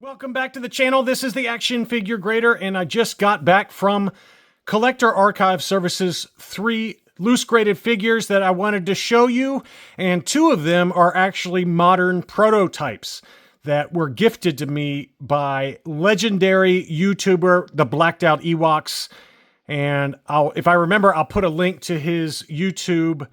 Welcome back to the channel. This is the Action Figure Grader, and I just got back from Collector Archive Services 3 loose graded figures that I wanted to show you, and two of them are actually modern prototypes that were gifted to me by legendary YouTuber, the Blacked Out Ewoks. And if I remember, I'll put a link to his YouTube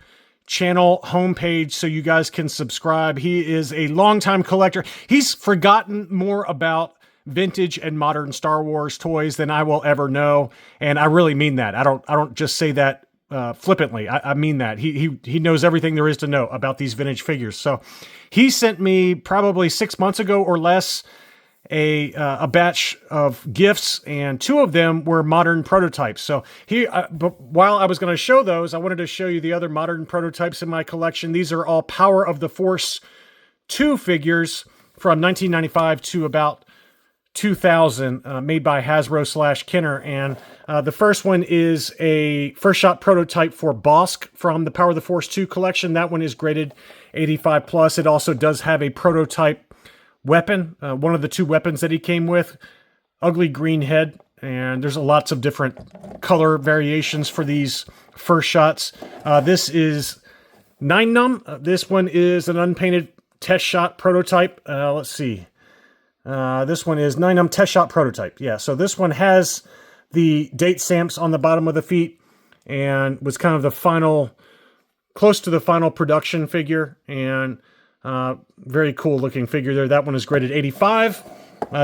channel homepage so you guys can subscribe. He is a longtime collector. He's forgotten more about vintage and modern Star Wars toys than I will ever know, and I really mean that. I don't just say that flippantly. I mean that. He knows everything there is to know about these vintage figures. So he sent me probably 6 months ago or less a batch of gifts, and two of them were modern prototypes. So but while I was going to show those, I wanted to show you the other modern prototypes in my collection. These are all Power of the Force 2 figures from 1995 to about 2000, made by Hasbro/Kenner. And the first one is a first shot prototype for Bosk from the Power of the Force 2 collection. That one is graded 85 plus. It also does have a prototype weapon, one of the two weapons that he came with, ugly green head, and there's lots of different color variations for these first shots. This is 9 num. This one is an unpainted test shot prototype. Let's see. This one is 9 num test shot prototype. Yeah, so this one has the date stamps on the bottom of the feet and was kind of the final, close to the final production figure, and very cool looking figure there. That one is graded 85.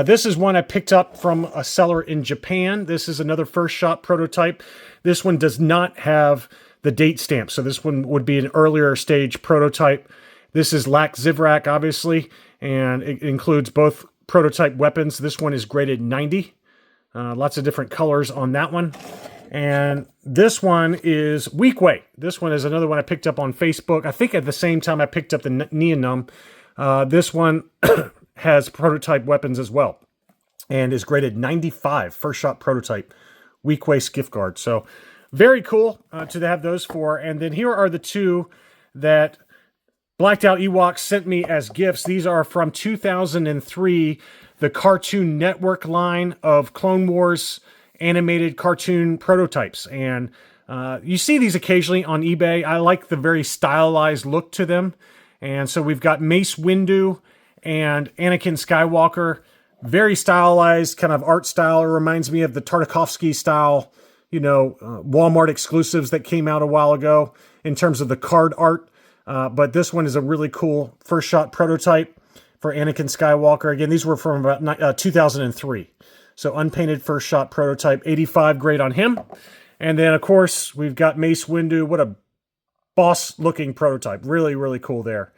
This is one I picked up from a seller in Japan. This is another first shot prototype. This one does not have the date stamp, so this one would be an earlier stage prototype. This is Lak Zivrak, obviously, and it includes both prototype weapons. This one is graded 90. Lots of different colors on that one. And this one is Weekway. This one is another one I picked up on Facebook. I think at the same time I picked up the Neonum. This one has prototype weapons as well, and is graded 95. First shot prototype, Weekway Skiff Guard. So very cool to have those four. And then here are the two that Blacked Out Ewoks sent me as gifts. These are from 2003, the Cartoon Network line of Clone Wars animated cartoon prototypes. And you see these occasionally on eBay. I like the very stylized look to them. And so we've got Mace Windu and Anakin Skywalker. Very stylized kind of art style. It reminds me of the Tartakovsky style, you know, Walmart exclusives that came out a while ago in terms of the card art. But this one is a really cool first shot prototype for Anakin Skywalker. Again, these were from about 2003. So unpainted first shot prototype, 85 grade on him. And then, of course, we've got Mace Windu. What a boss-looking prototype. Really, really cool there.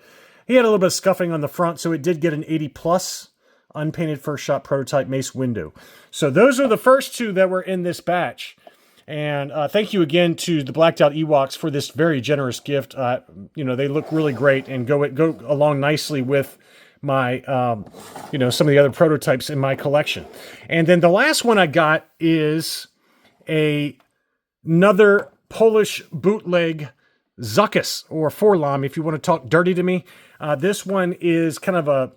He had a little bit of scuffing on the front, so it did get an 80 plus unpainted first shot prototype Mace Windu. So those are the first two that were in this batch. And thank you again to the Blacked Out Ewoks for this very generous gift. You know, they look really great and go along nicely with my, you know, some of the other prototypes in my collection. And then the last one I got is another Polish bootleg Zuckuss, or Forlom, if you want to talk dirty to me. This one is kind of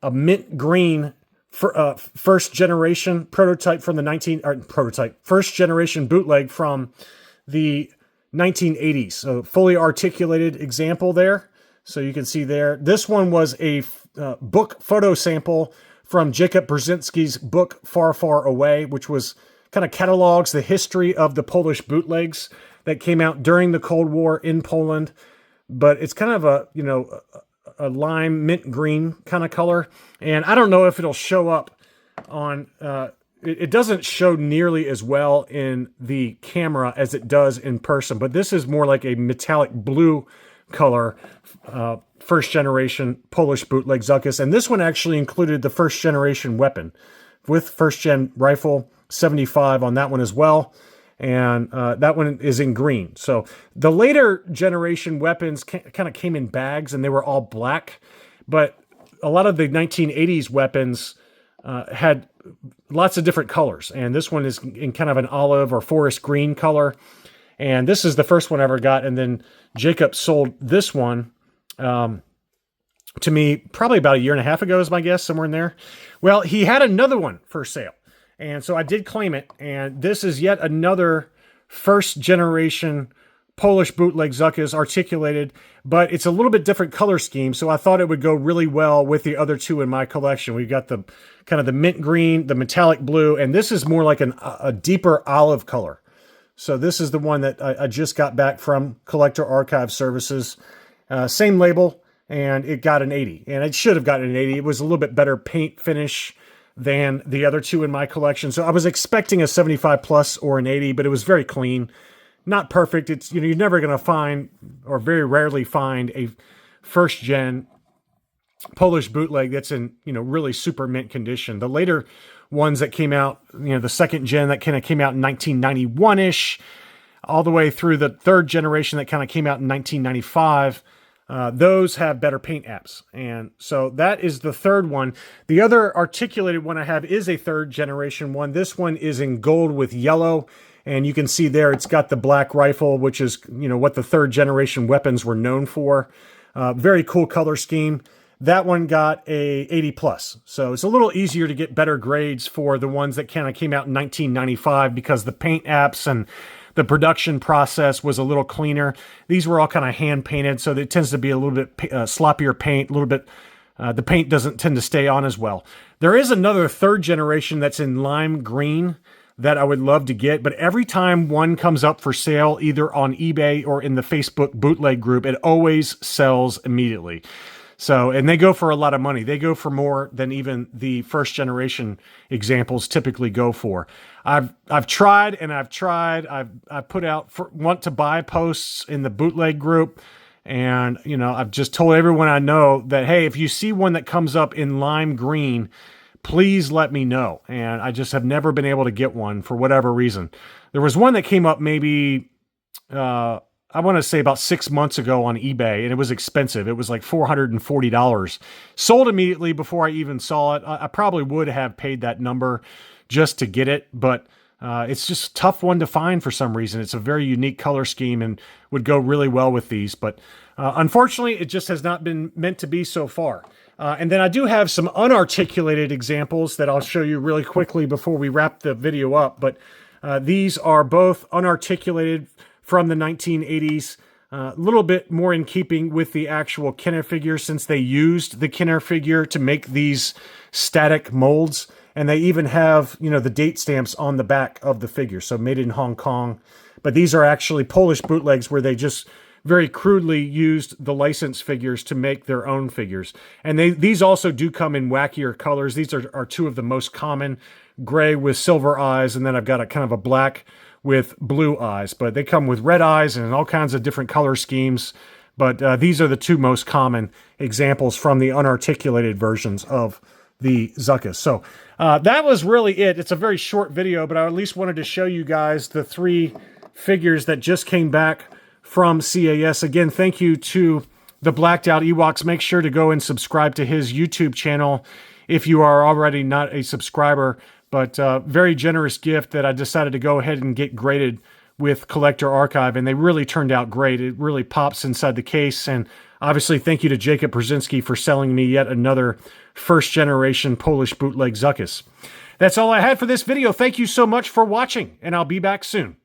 a mint green first generation prototype from the first generation bootleg from the 1980s. So fully articulated example there. So you can see there. This one was a book photo sample from Jacob Brzezinski's book Far, Far Away, which was kind of catalogs the history of the Polish bootlegs that came out during the Cold War in Poland. But it's kind of a, you know, a lime mint green kind of color. And I don't know if it'll show up on, it doesn't show nearly as well in the camera as it does in person, but this is more like a metallic blue color, first generation Polish bootleg Zuckuss. And this one actually included the first generation weapon with first gen rifle, 75 on that one as well. And that one is in green. So the later generation weapons kind of came in bags, and they were all black. But a lot of the 1980s weapons had lots of different colors. And this one is in kind of an olive or forest green color. And this is the first one I ever got. And then Jacob sold this one to me probably about a year and a half ago is my guess, somewhere in there. Well, he had another one for sale. And so I did claim it. And this is yet another first generation Polish bootleg Zuckuss articulated, but it's a little bit different color scheme. So I thought it would go really well with the other two in my collection. We've got the kind of the mint green, the metallic blue, and this is more like a deeper olive color. So this is the one that I just got back from Collector Archive Services. Same label, and it got an 80. And it should have gotten an 80. It was a little bit better paint finish than the other two in my collection. So I was expecting a 75 plus or an 80, but it was very clean. Not perfect. It's, you know, you're never going to find, or very rarely find, a first gen Polish bootleg that's in, you know, really super mint condition. The later ones that came out, you know, the second gen that kind of came out in 1991-ish, all the way through the third generation that kind of came out in 1995, those have better paint apps. And so that is the third one. The other articulated one I have is a third generation one. This one is in gold with yellow. And you can see there, it's got the black rifle, which is, you know, what the third generation weapons were known for. Very cool color scheme. That one got a 80 plus. So it's a little easier to get better grades for the ones that kind of came out in 1995 because the paint apps and the production process was a little cleaner. These were all kind of hand painted, so it tends to be a little bit sloppier paint, a little bit, the paint doesn't tend to stay on as well. There is another third generation that's in lime green that I would love to get, but every time one comes up for sale, either on eBay or in the Facebook bootleg group, it always sells immediately. So, and they go for a lot of money. They go for more than even the first generation examples typically go for. I've tried and I've tried. I've put out want to buy posts in the bootleg group, and you know, I've just told everyone I know that, hey, if you see one that comes up in lime green, please let me know. And I just have never been able to get one for whatever reason. There was one that came up maybe, I want to say about 6 months ago on eBay, and it was expensive. It was like $440. Sold immediately before I even saw it. I probably would have paid that number just to get it, but it's just a tough one to find for some reason. It's a very unique color scheme and would go really well with these, but unfortunately, it just has not been meant to be so far. And then I do have some unarticulated examples that I'll show you really quickly before we wrap the video up. But these are both unarticulated from the 1980s, a little bit more in keeping with the actual Kenner figure, since they used the Kenner figure to make these static molds. And they even have, you know, the date stamps on the back of the figure. So made in Hong Kong. But these are actually Polish bootlegs where they just very crudely used the license figures to make their own figures. And these also do come in wackier colors. These are two of the most common, gray with silver eyes, and then I've got a kind of a black with blue eyes. But they come with red eyes and all kinds of different color schemes. But these are the two most common examples from the unarticulated versions of the Zuckuss. So that was really it. It's a very short video, but I at least wanted to show you guys the three figures that just came back from CAS. Again, thank you to the Blacked Out Ewoks. Make sure to go and subscribe to his YouTube channel if you are already not a subscriber. But very generous gift that I decided to go ahead and get graded with Collector Archive, and they really turned out great. It really pops inside the case. And obviously, thank you to Jacob Brzezinski for selling me yet another first-generation Polish bootleg Zuckuss. That's all I had for this video. Thank you so much for watching, and I'll be back soon.